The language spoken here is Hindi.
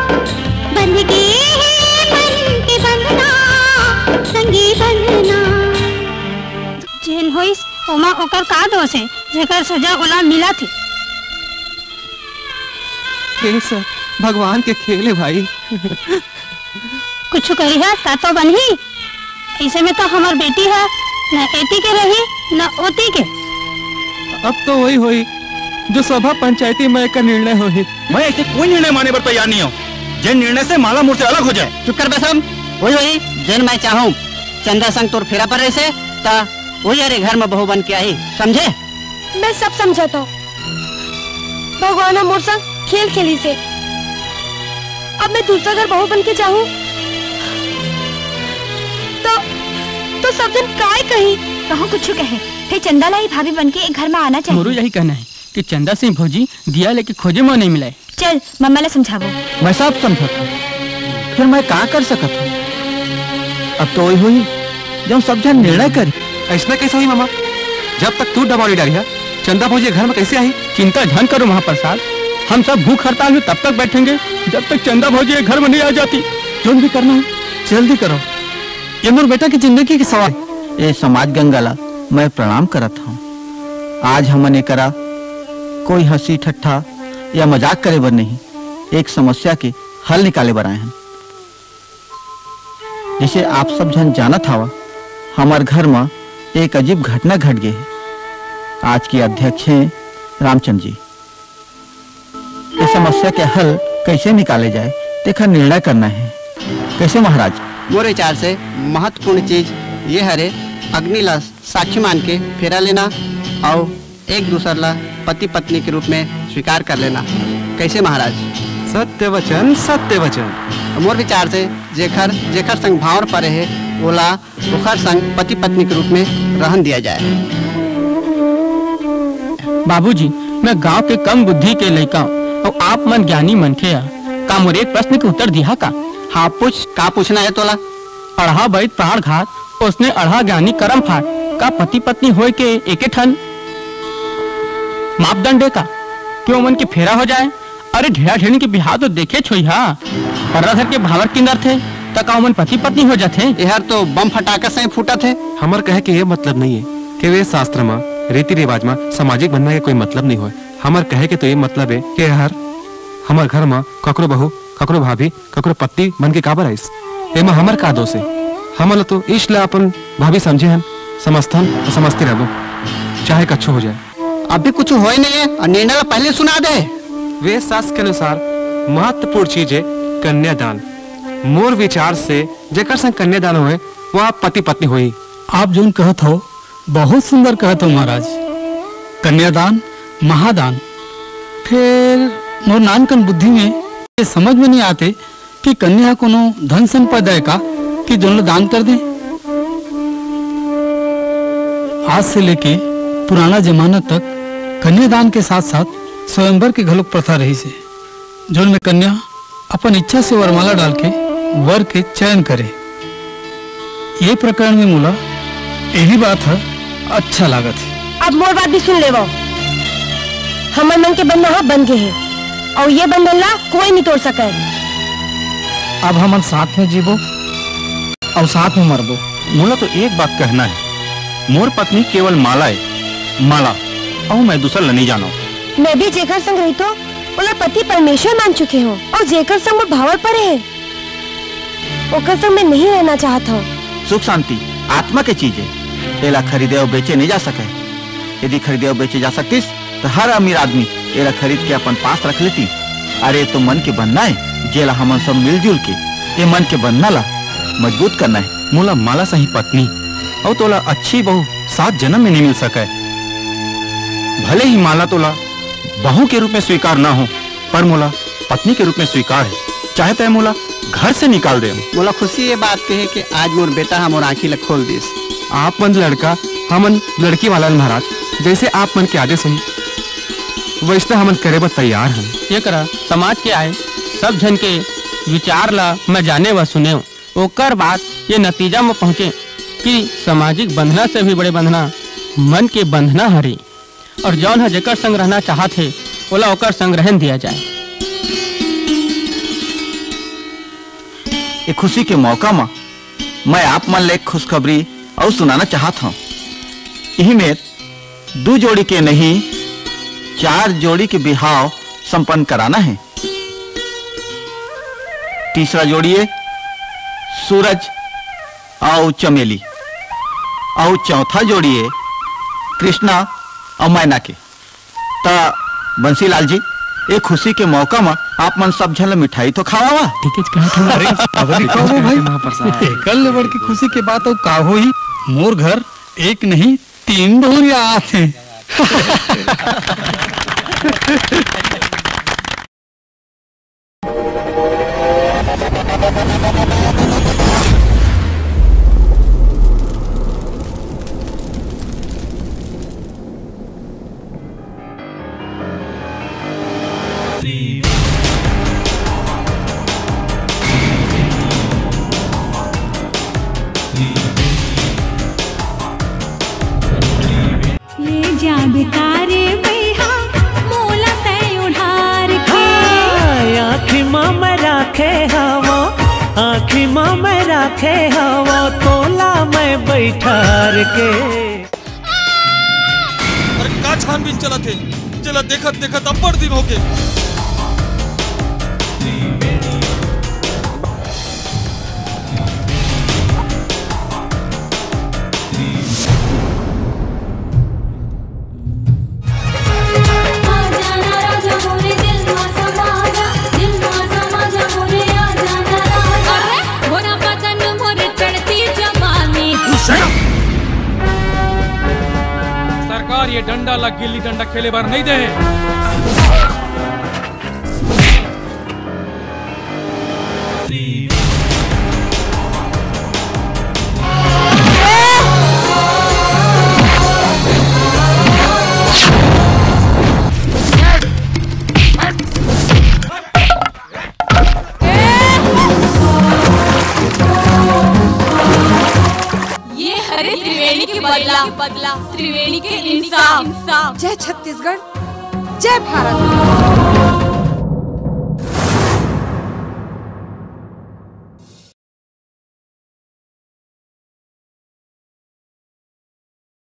बंध के मन के बंधना संगे बंधना। जेल होइस ओमा ओकर का दोष है जेकर सजा ओला मिला थी। सर भगवान के खेल है भाई। कुछ कही है ता तो बनही। ऐसे में तो हमार बेटी है न एती के रही न ओती के। अब तो वही हुई जो सभा पंचायती में का निर्णय हुई। मैं ऐसे कोई निर्णय माने पर तैयार नहीं हूँ जिन निर्णय से माला मुझसे अलग हो जाए। चुप कर बेसम। वही वही जिन मैं चाहूँ चंदा संग तोर फेरा पर ऐसे ता वही अरे घर में बहू बन के आई, समझे? मैं सब समझता हूँ। भगवान मोर संग खेल खेली से अब मैं दूसरा घर बहू बन के चाहूँ तो सब जन काय कही। कहो कुछ कहे फिर चंदा लाई भाभी बन के एक घर में आना चाहिए। मोरू यही कहना है कि चंदा सिंह भौजी दिया लेके खोजे में नहीं मिला। चल मम्मा ले समझावो। मैं सब समझता हूँ फिर मैं क्या कर सकत हूँ। अब तो वही हुई जब सब जन निर्णय करी। ऐसा कैसे हुई मामा? जब तक तू डबौली डाली है चंदा भौजी घर में कैसे आई? चिंता झन करो महाप्रसाद, हम सब भूख हड़ताल में तब तक बैठेंगे जब तक चंदा भौजी घर में नहीं आ जाती। जो भी करना है जल्दी करो। ये मोर बेटा की जिंदगी के सवाल। ये समाज गंगाला मैं प्रणाम करत हूँ। आज हमने करा कोई हंसी ठट्ठा या मजाक करे बर नहीं, एक समस्या के हल निकाले बर आए हैं। जिसे आप सब जन जानत हवा हमार घर में एक अजीब घटना घट गई है। आज के अध्यक्ष हैं रामचंद्र जी। इस समस्या के हल कैसे निकाले जाए देखा निर्णय करना है। कैसे महाराज? मोरे विचार से महत्वपूर्ण चीज ये हरे अग्नि ला साक्षी मान के फेरा लेना और एक दूसर ला पति पत्नी के रूप में स्वीकार कर लेना। कैसे महाराज? सत्य वचन सत्य वचन। मोर विचार से जेखर जेखर संग भावर परे है ओला ओखर संग पति पत्नी के रूप में रहन दिया जाए। बाबूजी मैं गांव के कम बुद्धि के लड़का और आप मन ज्ञानी मन थे का मोर एक प्रश्न के उत्तर दिया का? हाँ पूछ। का पूछना है तोला? अढ़ा बैठ पहाड़ घाट उसने अढ़ा ज्ञानी करम फाट का पति पत्नी होए के एके ठन मापदंड का क्यों मन के फेरा हो जाए? अरे ढेरा ढेरी के बिहार तो देखे छोई हा पर्रा के भावर किंदर थे तक मन पति पत्नी हो जाते। यार तो बम फटाका से फूटा थे। हमार कहे के ये मतलब नहीं है कि वे शास्त्र में रीति रिवाज में सामाजिक बनने के कोई मतलब नहीं हो। हमार कहे के तो ये मतलब है कि यार हमार घर में ककरो बहू ककरो भाभी ककरो पत्नी बन के काबर आईस एमा हमार का दोष है? हमल तो इसलिए अपन भाभी समझे हैं समझथन और समझते रहो चाहे कच्छो हो जाए। अभी कुछ हो ही नहीं है और निर्णय पहले सुना दे। वे शास्त्र के अनुसार महत्वपूर्ण चीज है कन्यादान। मोर विचार से जेकर संग कन्यादान हुए वह पति पत्नी हुई। आप जो कहत हो बहुत सुंदर कहत हो महाराज। कन्यादान महादान। फिर मोर नानकन बुद्धि में ये समझ में नहीं आते कि कन्या कोनो धन संपदा है का कि दोनों दान कर दें। आज से लेके पुराना जमाना तक कन्यादान के साथ साथ स्वयंवर के घलोक प्रथा रही से जो में कन्या अपन इच्छा से वरमाला डाल के वर के चयन करे। ये प्रकरण में मूला यही बात है अच्छा लागत है। अब मोर बात भी सुन ले। हमार मन के बंधन बन गए हैं और ये बंधन ला कोई नहीं तोड़ सके। अब हम साथ में जीवो और साथ में मरबो। मोला तो एक बात कहना है, मोर पत्नी केवल माला है, माला और मैं दूसरा नहीं जानो। मैं भी जेकर संग रही तो ओला पति परमेश्वर मान चुके हो और जेकर संग वो भावर परे है ओकर संग मैं नहीं रहना चाहता हूँ। सुख शांति आत्मा के चीज है, एला खरीदे और बेचे नहीं जा सके। यदि खरीदे और बेचे जा सकतीस तो हर अमीर आदमी एला खरीद के अपन पास रख लेती। अरे तो मन के बनना है जेला हमन सब मिलजुल के ये मन के बनना ला मजबूत करना है। मोला माला सही पत्नी और तोला अच्छी बहू 7 जन्म में नहीं मिल सके। भले ही माला तोला बहू के रूप में स्वीकार ना हो पर मोला पत्नी के रूप में स्वीकार है। चाहे तो मोला घर से निकाल दे। मोला खुशी ये बात के है कि आज मोर बेटा हमर आँखी ला खोल दिस। आप मन लड़का हमन लड़की वाला महाराज, जैसे आप मन के आदेश हुई वैसे हमन करे बर तैयार हैं। ये करा समाज के आए सब जन के विचार ला मैं जाने व सुने ओकर बाद ये नतीजा में पहुँचे कि सामाजिक बंधना से भी बड़े बंधना मन के बंधना हरी और जौन है जेकर संग रहना चाहत है ओला ओकर संग रहन दिया जाए। ये खुशी के मौका में मैं आप मन ले एक खुशखबरी और सुनाना चाहता हूँ। यही में 2 जोड़ी के नहीं 4 जोड़ी के बिहाव संपन्न कराना है। तीसरा जोड़ी है सूरज और चमेली और चौथा जोड़ी है कृष्णा और मैना के। ता बंसीलाल जी एक खुशी के मौका में आप मन सब झल मिठाई तो खावा। भाई कल ले बढ़ की खुशी के बात और का हो ही मोर घर एक नहीं 3 बहुरिया आते हैं। आंखें हवा तोला मैं बैठार के। अरे का छानबीन चला थे, चला देखत देखत अब्बड़ दिन हो गए। सरकार ये डंडा ला गिल्ली डंडा खेले बार नहीं दे। बदला त्रिवेणी के इंसाफ। जय छत्तीसगढ़, जय भारत।